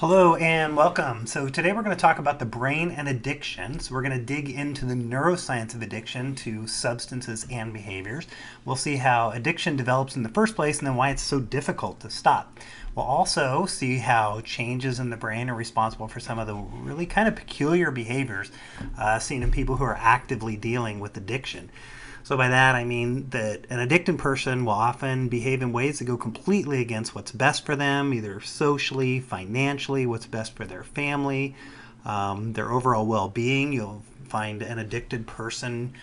Hello and welcome. So today we're going to talk about the brain and addiction. So we're going to dig into the neuroscience of addiction to substances and behaviors. We'll see how addiction develops in the first place and then why it's so difficult to stop. We'll also see how changes in the brain are responsible for some of the really kind of peculiar behaviors seen in people who are actively dealing with addiction. So by that I mean that an addicted person will often behave in ways that go completely against what's best for them, either socially, financially, what's best for their family, their overall well-being. You'll find an addicted person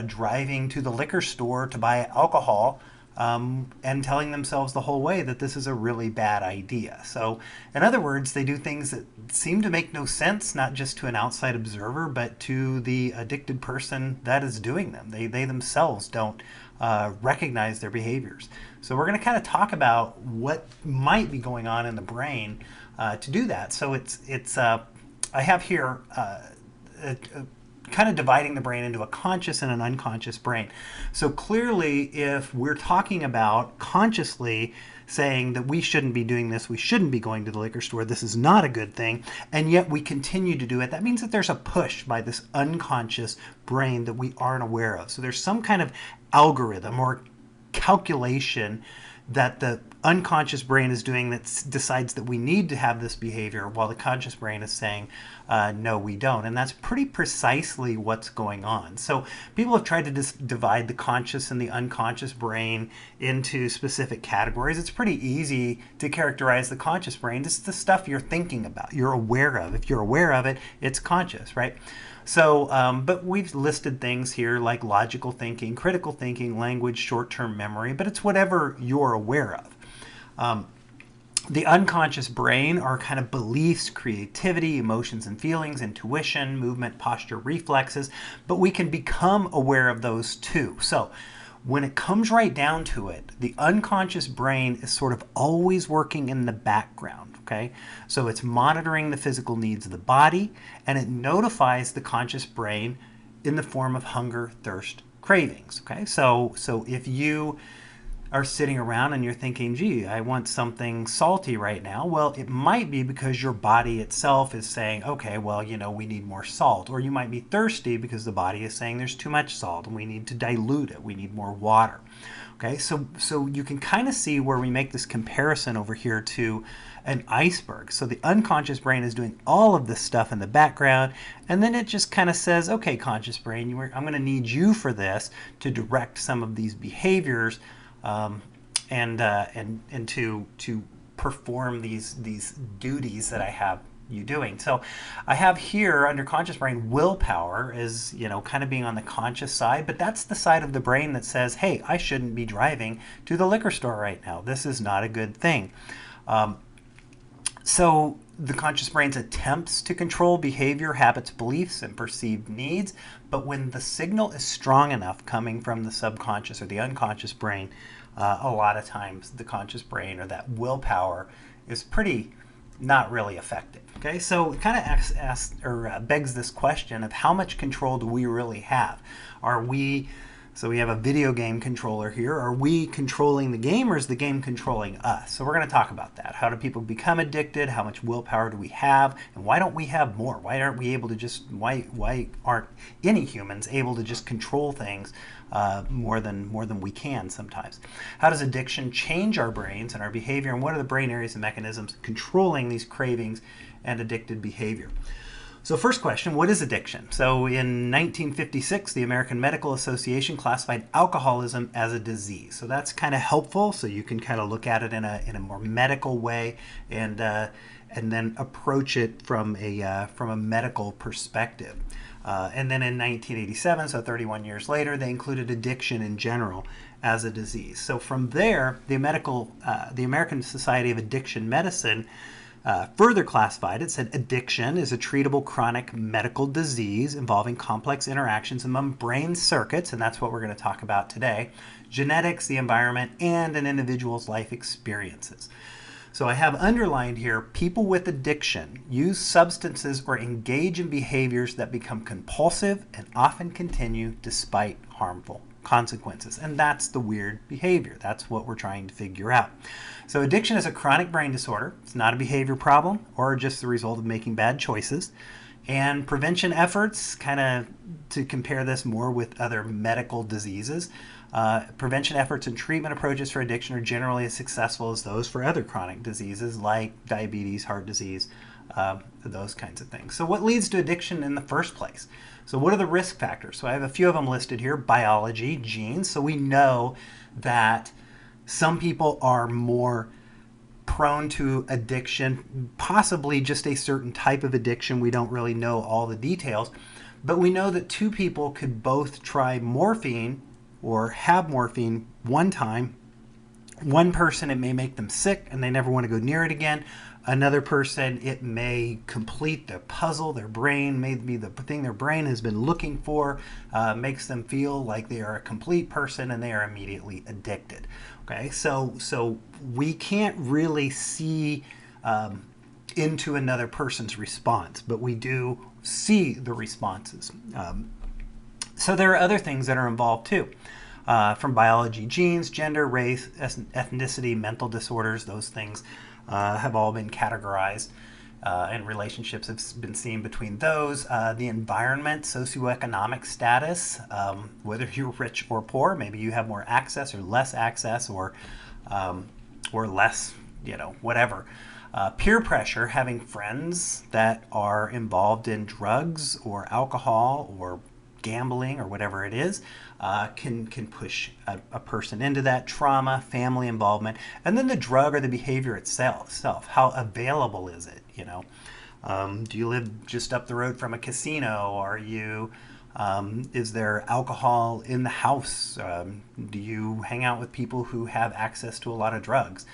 driving to the liquor store to buy alcohol and telling themselves the whole way that this is a really bad idea. So in other words, they do things that seem to make no sense, not just to an outside observer, but to the addicted person that is doing them. They themselves don't recognize their behaviors. So we're going to kind of talk about what might be going on in the brain to do that. So I have here kind of dividing the brain into a conscious and an unconscious brain. So clearly, if we're talking about consciously saying that we shouldn't be doing this, we shouldn't be going to the liquor store, this is not a good thing, and yet we continue to do it, that means that there's a push by this unconscious brain that we aren't aware of. So there's some kind of algorithm or calculation that the unconscious brain is doing that decides that we need to have this behavior, while the conscious brain is saying, no, we don't. And that's pretty precisely what's going on. So people have tried to divide the conscious and the unconscious brain into specific categories. It's pretty easy to characterize the conscious brain. It's the stuff you're thinking about, you're aware of. If you're aware of it, it's conscious, right? So, but we've listed things here like logical thinking, critical thinking, language, short-term memory, but it's whatever you're aware of. The unconscious brain are kind of beliefs, creativity, emotions and feelings, intuition, movement, posture, reflexes, but we can become aware of those too. So when it comes right down to it, the unconscious brain is sort of always working in the background. Okay, so it's monitoring the physical needs of the body, and it notifies the conscious brain in the form of hunger, thirst, cravings. Okay, so if you are sitting around and you're thinking, gee, I want something salty right now, well, it might be because your body itself is saying, okay, well, we need more salt. Or you might be thirsty because the body is saying there's too much salt and we need to dilute it, we need more water. Okay, so you can kind of see where we make this comparison over here to an iceberg. So the unconscious brain is doing all of this stuff in the background, and then it just kind of says, okay, conscious brain, I'm going to need you for this to direct some of these behaviors and to perform these duties that I have you doing. So I have here under conscious brain, willpower is, kind of being on the conscious side, but that's the side of the brain that says, hey, I shouldn't be driving to the liquor store right now. This is not a good thing. So the conscious brain's attempts to control behavior, habits, beliefs, and perceived needs, but when the signal is strong enough coming from the subconscious or the unconscious brain, a lot of times the conscious brain or that willpower is pretty not really effective. Okay, so it kind of begs this question of how much control do we really have? So we have a video game controller here. Are we controlling the game, or is the game controlling us? So we're going to talk about that. How do people become addicted? How much willpower do we have? And why don't we have more? Why aren't we able to why aren't any humans able to just control things more than we can sometimes? How does addiction change our brains and our behavior? And what are the brain areas and mechanisms controlling these cravings and addicted behavior? So first question, what is addiction? So in 1956, the American Medical Association classified alcoholism as a disease. So that's kind of helpful. So you can kind of look at it in a more medical way and then approach it from a medical perspective. And then in 1987, so 31 years later, they included addiction in general as a disease. So from there, the American Society of Addiction Medicine further classified it, said addiction is a treatable chronic medical disease involving complex interactions among brain circuits, and that's what we're going to talk about today, genetics, the environment, and an individual's life experiences. So I have underlined here, people with addiction use substances or engage in behaviors that become compulsive and often continue despite harmful consequences. And that's the weird behavior. That's what we're trying to figure out. So addiction is a chronic brain disorder. It's not a behavior problem or just the result of making bad choices. And prevention efforts, kind of to compare this more with other medical diseases, prevention efforts and treatment approaches for addiction are generally as successful as those for other chronic diseases like diabetes, heart disease, those kinds of things. So what leads to addiction in the first place? So what are the risk factors? So I have a few of them listed here. Biology, genes. So we know that some people are more prone to addiction, possibly just a certain type of addiction. We don't really know all the details, but we know that two people could both try morphine or have morphine one time. One person, it may make them sick and they never want to go near it again. Another person, it may complete the puzzle, their brain may be the thing their brain has been looking for, makes them feel like they are a complete person and they are immediately addicted. Okay, so we can't really see into another person's response, but we do see the responses. So there are other things that are involved too. From biology, genes, gender, race, ethnicity, mental disorders, those things have all been categorized, and relationships have been seen between those. The environment, socioeconomic status, whether you're rich or poor, maybe you have more access or less access, or less, whatever. Peer pressure, having friends that are involved in drugs or alcohol or gambling or whatever it is, can push a person into that. Trauma, family involvement, and then the drug or the behavior itself. How available is it? Do you live just up the road from a casino? Are you? Is there alcohol in the house? Do you hang out with people who have access to a lot of drugs?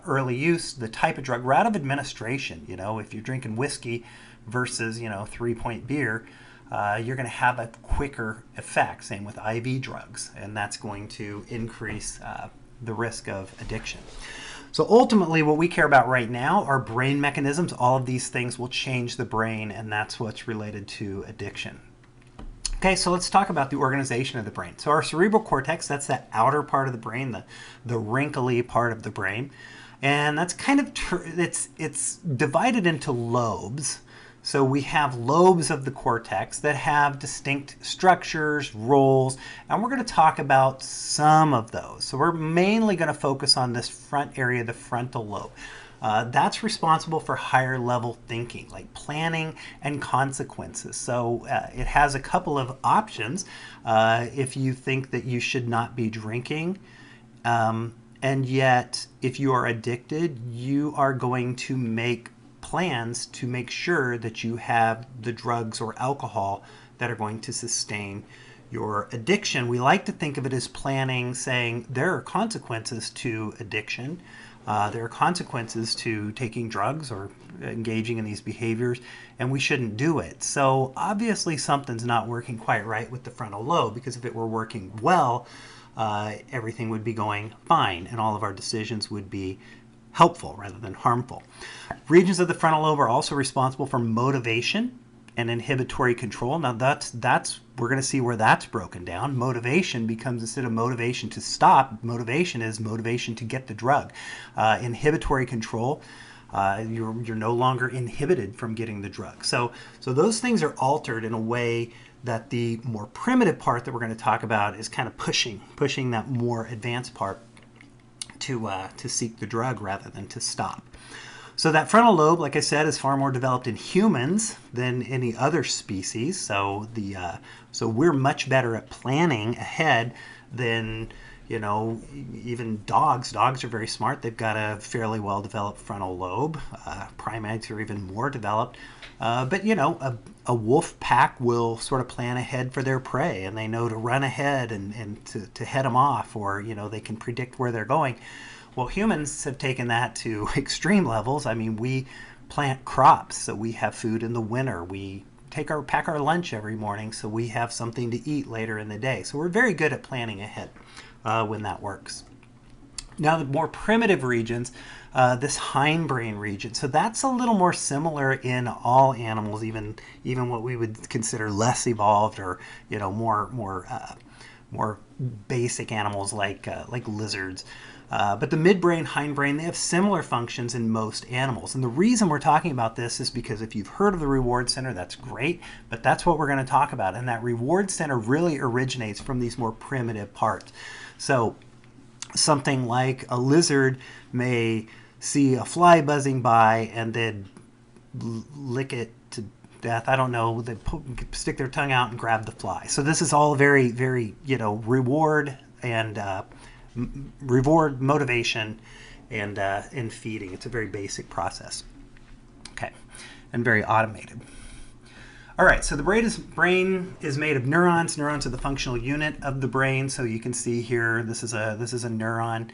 Early use, the type of drug, route of administration. If you're drinking whiskey versus 3-point beer, you're going to have a quicker effect. Same with IV drugs, and that's going to increase the risk of addiction. So ultimately, what we care about right now are brain mechanisms. All of these things will change the brain, and that's what's related to addiction. Okay, so let's talk about the organization of the brain. So our cerebral cortex, that's that outer part of the brain, the wrinkly part of the brain. And that's kind of, it's divided into lobes. So we have lobes of the cortex that have distinct structures, roles, and we're going to talk about some of those. So we're mainly going to focus on this front area, the frontal lobe. That's responsible for higher level thinking, like planning and consequences. So it has a couple of options. If you think that you should not be drinking, and yet if you are addicted, you are going to make plans to make sure that you have the drugs or alcohol that are going to sustain your addiction. We like to think of it as planning, saying there are consequences to addiction. There are consequences to taking drugs or engaging in these behaviors, and we shouldn't do it. So obviously something's not working quite right with the frontal lobe, because if it were working well, everything would be going fine and all of our decisions would be helpful rather than harmful. Regions of the frontal lobe are also responsible for motivation and inhibitory control. Now that's we're going to see where that's broken down. Motivation becomes, instead of motivation to stop, motivation is motivation to get the drug. Inhibitory control, you're no longer inhibited from getting the drug. So those things are altered in a way that the more primitive part that we're going to talk about is kind of pushing that more advanced part to seek the drug rather than to stop. So that frontal lobe, like I said, is far more developed in humans than any other species. So we're much better at planning ahead than, even dogs. Dogs are very smart. They've got a fairly well-developed frontal lobe. Primates are even more developed. But a wolf pack will sort of plan ahead for their prey, and they know to run ahead and to head them off, or they can predict where they're going. Well, humans have taken that to extreme levels. I mean, we plant crops so we have food in the winter. We pack our lunch every morning so we have something to eat later in the day. So we're very good at planning ahead when that works. Now, the more primitive regions, this hindbrain region. So that's a little more similar in all animals, even what we would consider less evolved or more more basic animals like lizards. But the midbrain, hindbrain, they have similar functions in most animals. And the reason we're talking about this is because if you've heard of the reward center, that's great, but that's what we're going to talk about. And that reward center really originates from these more primitive parts. So something like a lizard may see a fly buzzing by and then lick it to death. I don't know. They stick their tongue out and grab the fly. So this is all very, very, reward and reward motivation and in feeding. It's a very basic process. Okay, and very automated. All right, so the brain is made of neurons. Neurons are the functional unit of the brain. So you can see here, this is a neuron.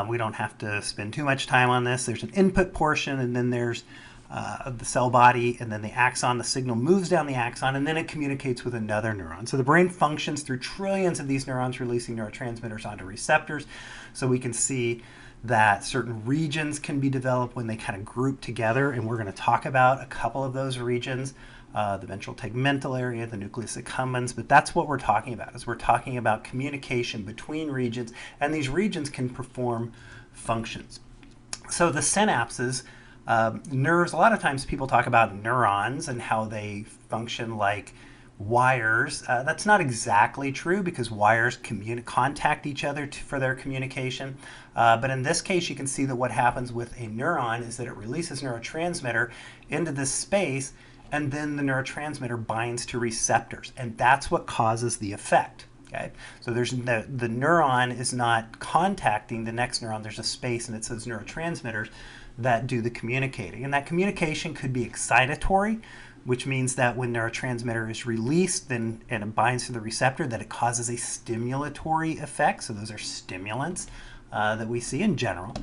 We don't have to spend too much time on this. There's an input portion, and then there's the cell body, and then the axon. The signal moves down the axon, and then it communicates with another neuron. So the brain functions through trillions of these neurons releasing neurotransmitters onto receptors. So we can see that certain regions can be developed when they kind of group together, and we're going to talk about a couple of those regions. The ventral tegmental area, the nucleus accumbens, but that's what we're talking about, is we're talking about communication between regions, and these regions can perform functions. So the synapses, nerves, a lot of times people talk about neurons and how they function like wires. That's not exactly true, because wires contact each other for their communication. But in this case, you can see that what happens with a neuron is that it releases neurotransmitter into this space, and then the neurotransmitter binds to receptors, and that's what causes the effect. Okay, so there's the neuron is not contacting the next neuron. There's a space, and it's those neurotransmitters that do the communicating, and that communication could be excitatory, which means that when neurotransmitter is released, then and it binds to the receptor, that it causes a stimulatory effect. So those are stimulants that we see in general,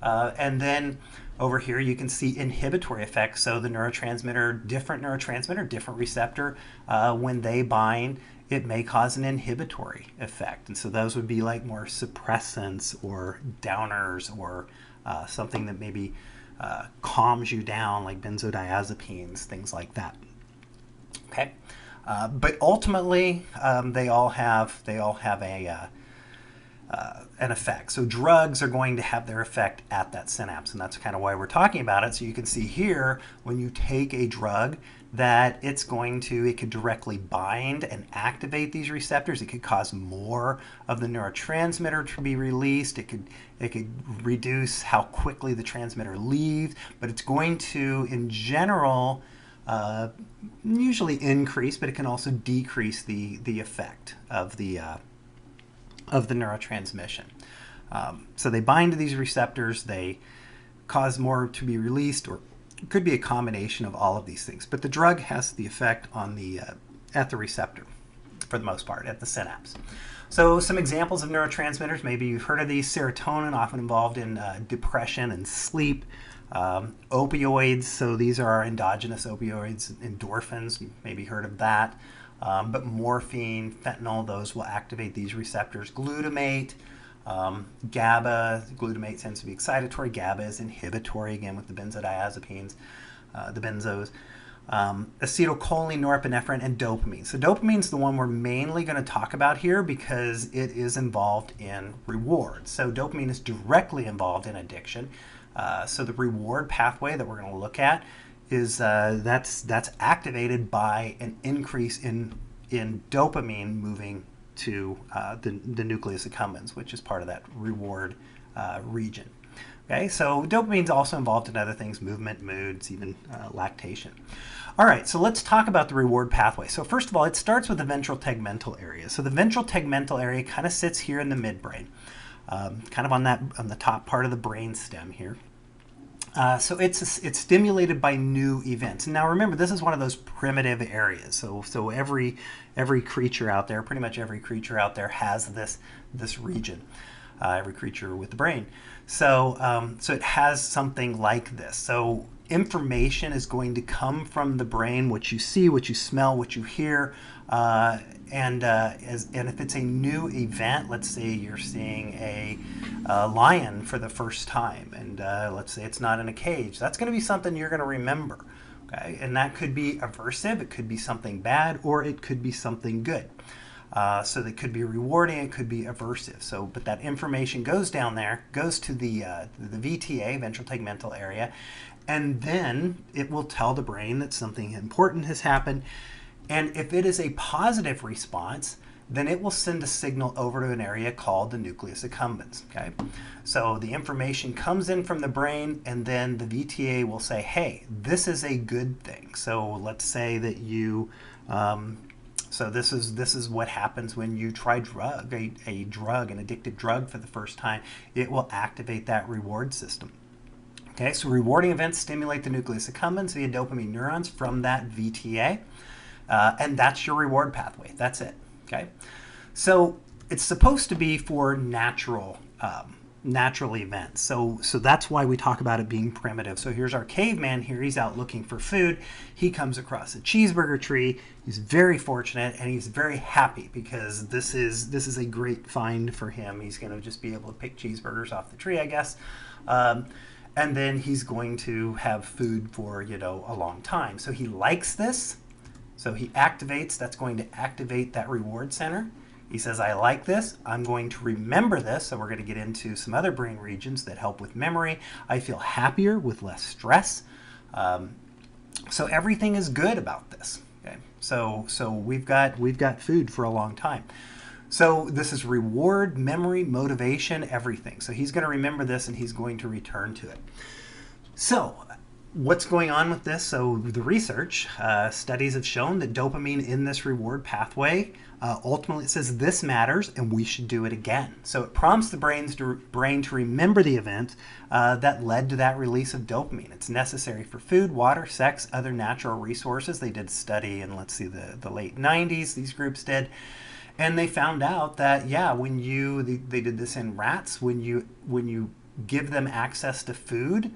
and then over here you can see inhibitory effects. So the different neurotransmitter, different receptor, when they bind, it may cause an inhibitory effect. And so those would be like more suppressants or downers, or something that maybe calms you down, like benzodiazepines, things like that. Okay, but ultimately they all have an effect. So drugs are going to have their effect at that synapse, and that's kind of why we're talking about it. So you can see here, when you take a drug, that it could directly bind and activate these receptors. It could cause more of the neurotransmitter to be released. It could reduce how quickly the transmitter leaves, but it's going to, in general, usually increase, but it can also decrease the effect of the neurotransmission. So they bind to these receptors, they cause more to be released, or it could be a combination of all of these things. But the drug has the effect on at the receptor, for the most part, at the synapse. So some examples of neurotransmitters, maybe you've heard of these. Serotonin, often involved in depression and sleep. Opioids, so these are our endogenous opioids, endorphins, you've maybe heard of that. But morphine, fentanyl, those will activate these receptors. Glutamate, GABA, glutamate tends to be excitatory. GABA is inhibitory, again, with the benzodiazepines, the benzos. Acetylcholine, norepinephrine, and dopamine. So dopamine is the one we're mainly going to talk about here because it is involved in reward. So dopamine is directly involved in addiction. So the reward pathway that we're going to look at is that's activated by an increase in dopamine moving to the nucleus accumbens, which is part of that reward region. Okay, so dopamine is also involved in other things, movement, moods, even lactation. All right, so let's talk about the reward pathway. So first of all, it starts with the ventral tegmental area. So the ventral tegmental area kind of sits here in the midbrain, kind of on the top part of the brain stem here. So it's stimulated by new events. And now remember, this is one of those primitive areas. So every creature out there, pretty much every creature out there, has this region. Every creature with the brain. So it has something like this. So information is going to come from the brain, what you see, what you smell, what you hear, and if it's a new event, let's say you're seeing a lion for the first time, and let's say it's not in a cage, that's going to be something you're going to remember. Okay, and that could be aversive, it could be something bad, or it could be something good. So that could be rewarding, it could be aversive. So, but that information goes down there, goes to the VTA, ventral tegmental area, and then it will tell the brain that something important has happened. And if it is a positive response, then it will send a signal over to an area called the nucleus accumbens. Okay, so the information comes in from the brain, and then the VTA will say, "Hey, this is a good thing." So let's say that you, so this is what happens when you try an addictive drug for the first time. It will activate that reward system. Okay, so rewarding events stimulate the nucleus accumbens via dopamine neurons from that VTA, and that's your reward pathway. That's it. Okay, so it's supposed to be for natural events. So that's why we talk about it being primitive. So here's our caveman here. He's out looking for food. He comes across a cheeseburger tree. He's very fortunate, and he's very happy because this is a great find for him. He's going to just be able to pick cheeseburgers off the tree, I guess. And then he's going to have food for, a long time. So he likes this. So he activates, that's going to activate that reward center. He says, I like this, I'm going to remember this. So we're going to get into some other brain regions that help with memory. I feel happier with less stress. So everything is good about this. Okay? So we've got food for a long time. So this is reward, memory, motivation, everything. So he's going to remember this and he's going to return to it. So what's going on with this? So the research studies have shown that dopamine in this reward pathway, ultimately it says this matters and we should do it again. So it prompts the brain to remember the event that led to that release of dopamine. It's necessary for food, water, sex, other natural resources. They did a study in, let's see, the late 90s, these groups did. And they found out that, yeah, when they did this in rats, when you give them access to food,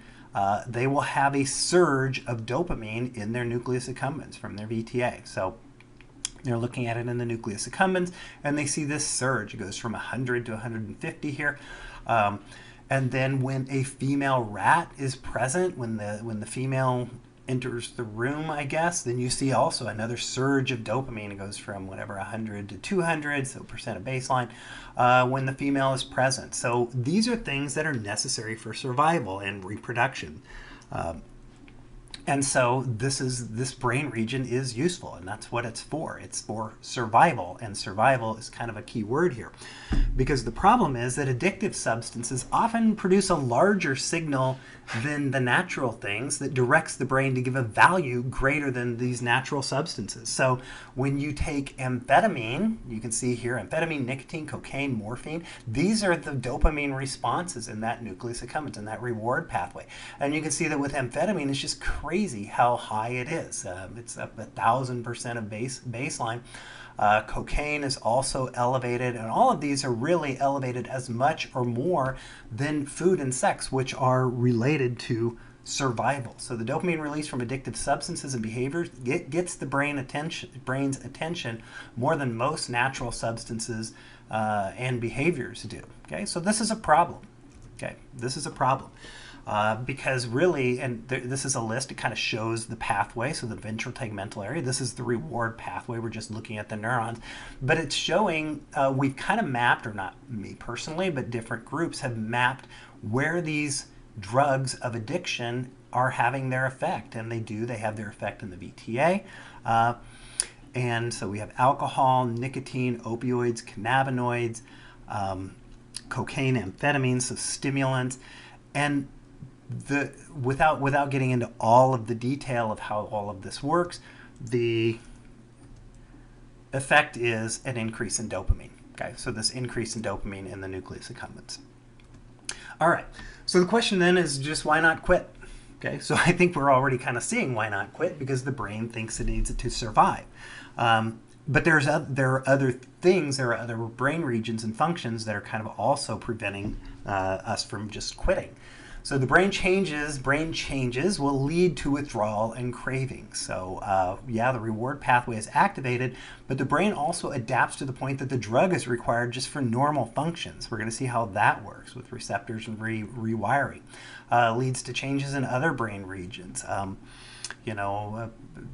they will have a surge of dopamine in their nucleus accumbens from their VTA. So they're looking at it in the nucleus accumbens, and they see this surge. It goes from 100 to 150 here. And then when a female rat is present, when the female enters the room, I guess, then you see also another surge of dopamine. It goes from whatever 100 to 200, so percent of baseline, when the female is present. So these are things that are necessary for survival and reproduction. And so this brain region is useful, and that's what it's for. It's for survival, and survival is kind of a key word here. Because the problem is that addictive substances often produce a larger signal than the natural things that directs the brain to give a value greater than these natural substances. So when you take amphetamine, you can see here amphetamine, nicotine, cocaine, morphine, these are the dopamine responses in that nucleus accumbens, in that reward pathway. And you can see that with amphetamine, it's just crazy how high it is. It's up 1,000% of baseline. Cocaine is also elevated, and all of these are really elevated as much or more than food and sex, which are related to survival. So the dopamine release from addictive substances and behaviors gets the brain's attention more than most natural substances and behaviors do. Okay, so this is a problem. Okay, this is a problem. Because really, and this is a list, it kind of shows the pathway, so the ventral tegmental area. This is the reward pathway. We're just looking at the neurons. But it's showing, we've kind of mapped, or not me personally, but different groups have mapped where these drugs of addiction are having their effect. And they have their effect in the VTA. And so we have alcohol, nicotine, opioids, cannabinoids, cocaine, amphetamines, so stimulants. And without getting into all of the detail of how all of this works, the effect is an increase in dopamine. Okay, so this increase in dopamine in the nucleus accumbens. All right, so the question then is just why not quit? Okay, so I think we're already kind of seeing why not quit, because the brain thinks it needs it to survive. But there are other things, there are other brain regions and functions that are kind of also preventing us from just quitting. So the brain changes will lead to withdrawal and craving. So yeah, the reward pathway is activated, but the brain also adapts to the point that the drug is required just for normal functions. We're going to see how that works with receptors and rewiring. Leads to changes in other brain regions.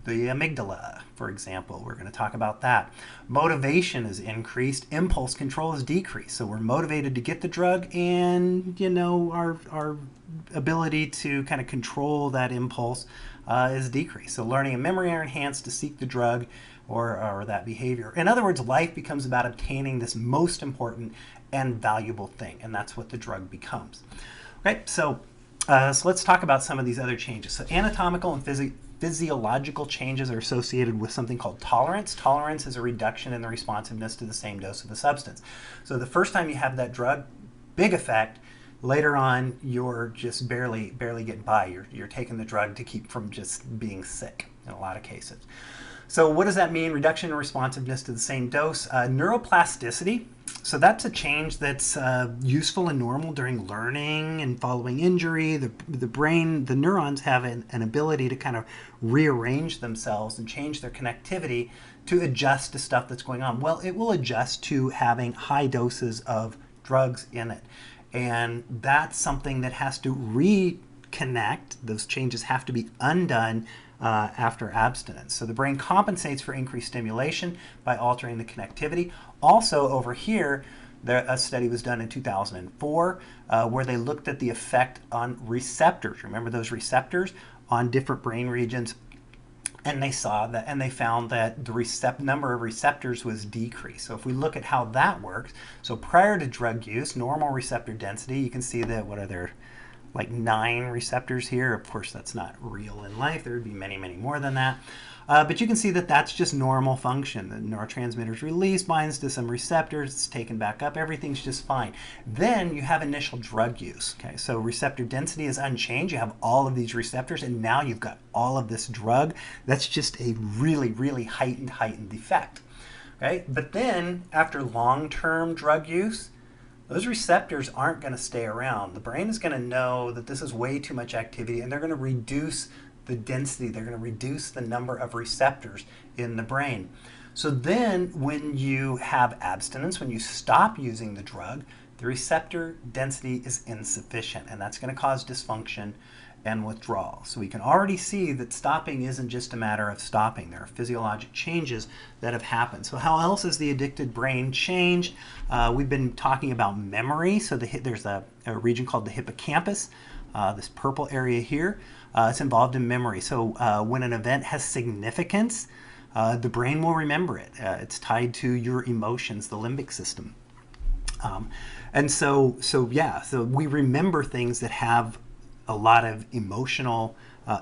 The amygdala, for example, we're going to talk about that. Motivation is increased, impulse control is decreased. So we're motivated to get the drug, and our ability to kind of control that impulse is decreased. So learning and memory are enhanced to seek the drug or that behavior. In other words, life becomes about obtaining this most important and valuable thing, and that's what the drug becomes. Okay, so let's talk about some of these other changes. So anatomical and physiological changes are associated with something called tolerance. Tolerance is a reduction in the responsiveness to the same dose of a substance. So the first time you have that drug, big effect. Later on, you're just barely getting by. You're taking the drug to keep from just being sick in a lot of cases. So what does that mean? Reduction in responsiveness to the same dose. Neuroplasticity. So that's a change that's useful and normal during learning and following injury. The brain, the neurons have an ability to kind of rearrange themselves and change their connectivity to adjust to stuff that's going on. Well, it will adjust to having high doses of drugs in it. And that's something that has to reconnect. Those changes have to be undone after abstinence. So the brain compensates for increased stimulation by altering the connectivity. Also over here, a study was done in 2004 where they looked at the effect on receptors. Remember those receptors on different brain regions? And they saw that, and they found that the number of receptors was decreased. So if we look at how that works, so prior to drug use, normal receptor density, you can see that, what are there, like 9 receptors here. Of course, that's not real in life. There would be many, many more than that. But you can see that that's just normal function. The neurotransmitters release, binds to some receptors, it's taken back up, everything's just fine. Then you have initial drug use. Okay, so receptor density is unchanged. You have all of these receptors, and now you've got all of this drug. That's just a really, really heightened effect. Okay, but then after long-term drug use, those receptors aren't going to stay around. The brain is going to know that this is way too much activity, and they're going to reduce the density. They're going to reduce the number of receptors in the brain. So then when you have abstinence, when you stop using the drug, the receptor density is insufficient, and that's going to cause dysfunction and withdrawal. So we can already see that stopping isn't just a matter of stopping. There are physiologic changes that have happened. So how else is the addicted brain changed? We've been talking about memory. So there's a region called the hippocampus, this purple area here. It's involved in memory. So when an event has significance, the brain will remember it. It's tied to your emotions, the limbic system. And so we remember things that have a lot of emotional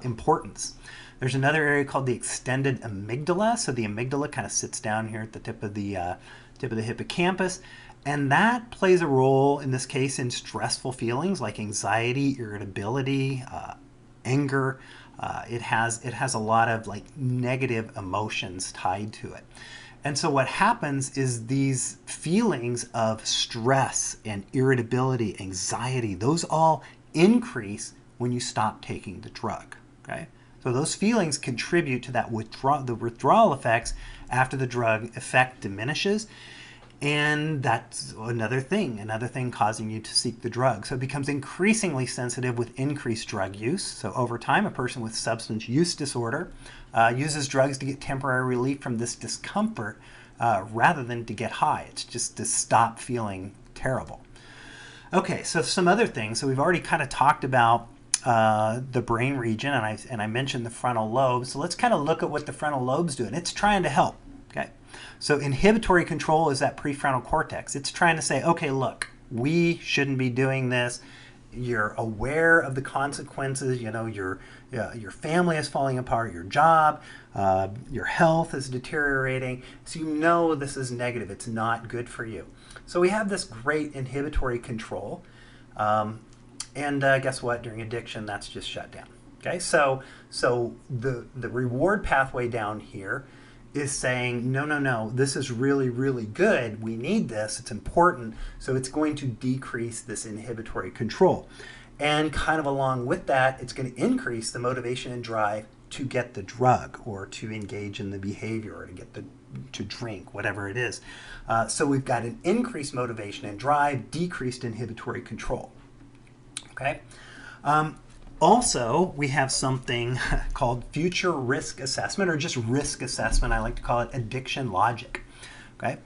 importance. There's another area called the extended amygdala. So the amygdala kind of sits down here at the tip of the hippocampus, and that plays a role in this case in stressful feelings like anxiety, irritability, anger. It has a lot of like negative emotions tied to it. And so what happens is these feelings of stress and irritability, anxiety, those all increase when you stop taking the drug. Okay, so those feelings contribute to that the withdrawal effects after the drug effect diminishes, and that's another thing causing you to seek the drug. So it becomes increasingly sensitive with increased drug use. So over time, a person with substance use disorder uses drugs to get temporary relief from this discomfort rather than to get high. It's just to stop feeling terrible. Okay, so some other things. So we've already kind of talked about the brain region, and I mentioned the frontal lobe. So let's kind of look at what the frontal lobe's doing. It's trying to help. Okay, so inhibitory control is that prefrontal cortex. It's trying to say, okay, look, we shouldn't be doing this. You're aware of the consequences. You know, your family is falling apart, your job, your health is deteriorating. So you know this is negative. It's not good for you. So we have this great inhibitory control. And guess what? During addiction, that's just shut down. Okay, so the reward pathway down here is saying, no, this is really, really good. We need this. It's important. So it's going to decrease this inhibitory control. And kind of along with that, it's going to increase the motivation and drive to get the drug or to engage in the behavior or to get to drink, whatever it is. So we've got an increased motivation and drive, decreased inhibitory control. Okay. Also, we have something called future risk assessment, or just risk assessment. I like to call it addiction logic. Okay.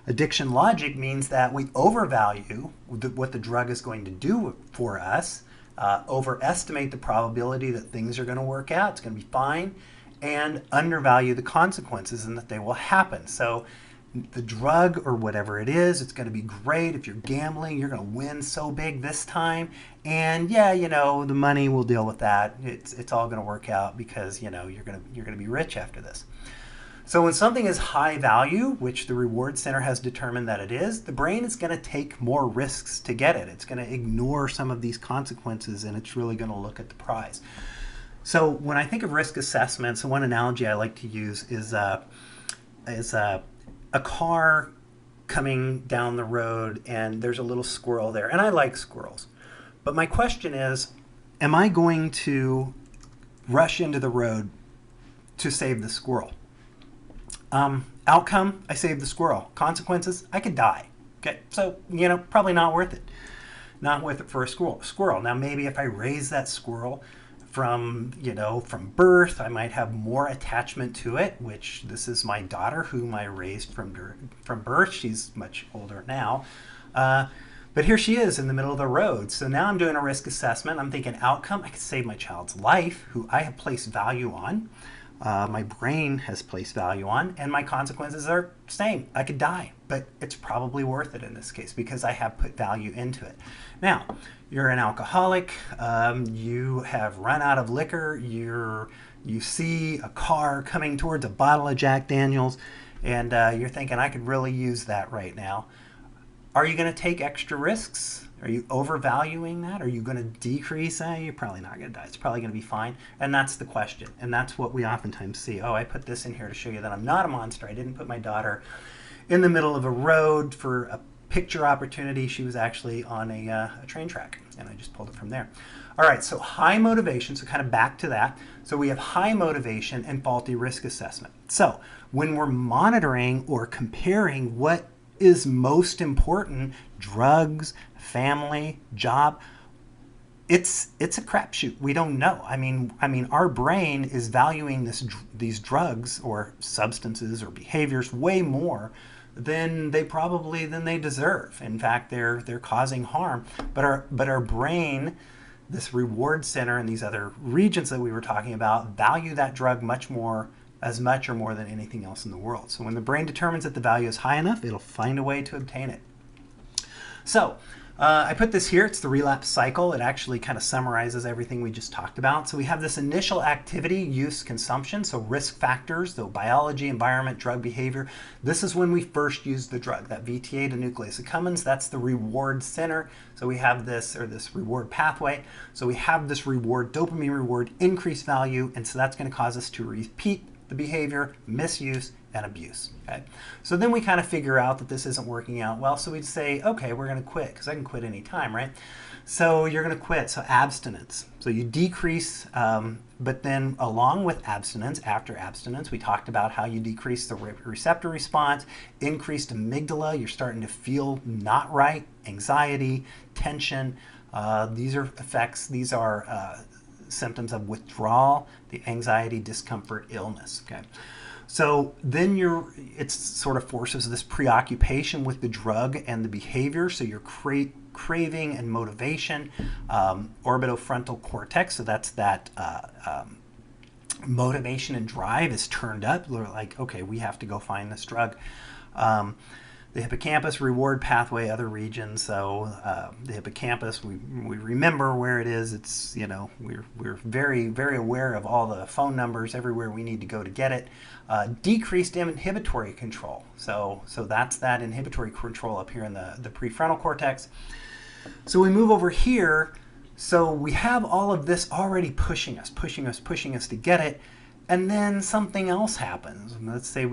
Addiction logic means that we overvalue what the drug is going to do for us, overestimate the probability that things are going to work out, it's going to be fine, and undervalue the consequences and that they will happen. So the drug or whatever it is, it's going to be great. If you're gambling, you're going to win so big this time. And yeah, you know, the money will deal with that. It's all going to work out because, you know, you're going to be rich after this. So when something is high value, which the reward center has determined that it is, the brain is going to take more risks to get it. It's going to ignore some of these consequences, and it's really going to look at the prize. So when I think of risk assessments, one analogy I like to use is a car coming down the road, and there's a little squirrel there. And I like squirrels. But my question is, am I going to rush into the road to save the squirrel? Outcome, I saved the squirrel. Consequences, I could die. Okay, so, you know, probably not worth it. Not worth it for a squirrel. Now, maybe if I raise that squirrel from birth, I might have more attachment to it, which this is my daughter whom I raised from birth. She's much older now. But here she is in the middle of the road. So now I'm doing a risk assessment. I'm thinking outcome, I could save my child's life, who I have placed value on. My brain has placed value on, and my consequences are the same. I could die, but it's probably worth it in this case because I have put value into it. Now, you're an alcoholic, you have run out of liquor, you see a car coming towards a bottle of Jack Daniels, and you're thinking, I could really use that right now. Are you going to take extra risks? Are you overvaluing that? Are you going to decrease that? You're probably not going to die. It's probably going to be fine. And that's the question. And that's what we oftentimes see. Oh, I put this in here to show you that I'm not a monster. I didn't put my daughter in the middle of a road for a picture opportunity. She was actually on a train track, and I just pulled it from there. All right, so high motivation, so kind of back to that. So we have high motivation and faulty risk assessment. So when we're monitoring or comparing what is most important, drugs, family, job, it's a crapshoot. We don't know. I mean, our brain is valuing these drugs or substances or behaviors way more than they deserve. In fact, they're causing harm. But our brain, this reward center and these other regions that we were talking about, value that drug as much or more than anything else in the world. So when the brain determines that the value is high enough, it'll find a way to obtain it. So I put this here. It's the relapse cycle. It actually kind of summarizes everything we just talked about. So we have this initial activity, use, consumption. So risk factors, so biology, environment, drug behavior. This is when we first use the drug, that VTA to nucleus accumbens. That's the reward center. So we have this reward pathway. So we have this reward, dopamine reward, increased value. And so that's going to cause us to repeat the behavior, misuse, and abuse. Okay? So then we kind of figure out that this isn't working out well, so we'd say, okay, we're going to quit, because I can quit any time, right? So you're going to quit, so abstinence. So you decrease, but then along with abstinence, after abstinence, we talked about how you decrease the receptor response, increased amygdala, you're starting to feel not right, anxiety, tension. These are effects, these are symptoms of withdrawal, the anxiety, discomfort, illness. Okay, so then it sort of forces this preoccupation with the drug and the behavior. So you're craving and motivation, orbitofrontal cortex. So that's that motivation and drive is turned up. We're like, okay, we have to go find this drug. The hippocampus, reward pathway, other regions. So the hippocampus, we remember where it is. It's, we're very, very aware of all the phone numbers everywhere we need to go to get it. Decreased inhibitory control. So that's that inhibitory control up here in the prefrontal cortex. So we move over here. So we have all of this already pushing us to get it. And then something else happens. Let's say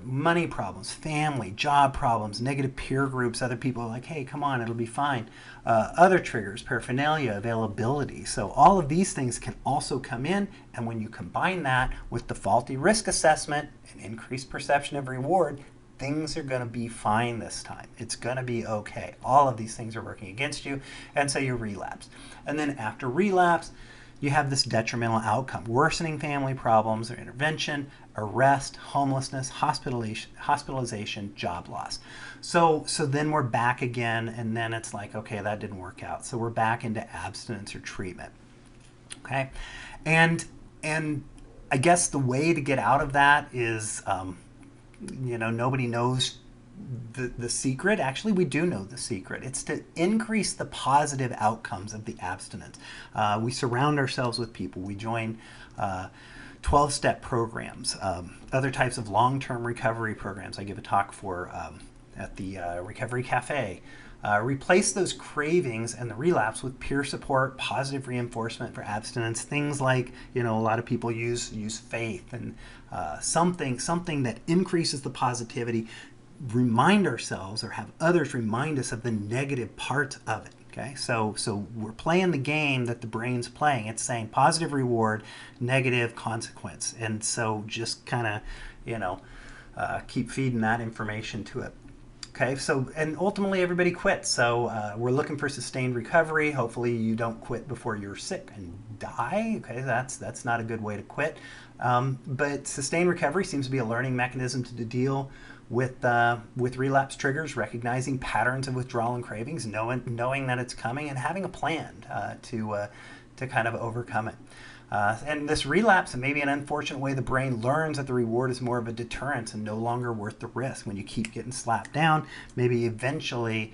money problems, family, job problems, negative peer groups, other people are like, hey, come on, it'll be fine. Other triggers, paraphernalia, availability. So all of these things can also come in, and when you combine that with the faulty risk assessment and increased perception of reward, things are going to be fine this time. It's going to be okay. All of these things are working against you, and so you relapse. And then after relapse, you have this detrimental outcome, worsening family problems or intervention, arrest, homelessness, hospitalization, job loss. So then we're back again, and then it's like, okay, that didn't work out. So we're back into abstinence or treatment. Okay, and I guess the way to get out of that is, nobody knows the secret. Actually, we do know the secret. It's to increase the positive outcomes of the abstinence. We surround ourselves with people. We join 12-step programs, other types of long-term recovery programs. I give a talk for at the Recovery Cafe. Replace those cravings and the relapse with peer support, positive reinforcement for abstinence. Things like, a lot of people use faith and something that increases the positivity. Remind ourselves or have others remind us of the negative parts of it. Okay, so we're playing the game that the brain's playing. It's saying positive reward, negative consequence, and so just kind of keep feeding that information to it. Okay, so and ultimately everybody quits. So we're looking for sustained recovery. Hopefully you don't quit before you're sick and die. Okay, that's not a good way to quit. But sustained recovery seems to be a learning mechanism to deal with relapse triggers, recognizing patterns of withdrawal and cravings, knowing that it's coming, and having a plan to kind of overcome it. And this relapse, and maybe an unfortunate way the brain learns that the reward is more of a deterrence and no longer worth the risk. When you keep getting slapped down, maybe eventually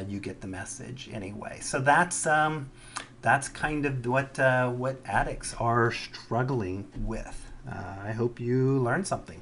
you get the message anyway. So that's kind of what addicts are struggling with. I hope you learned something.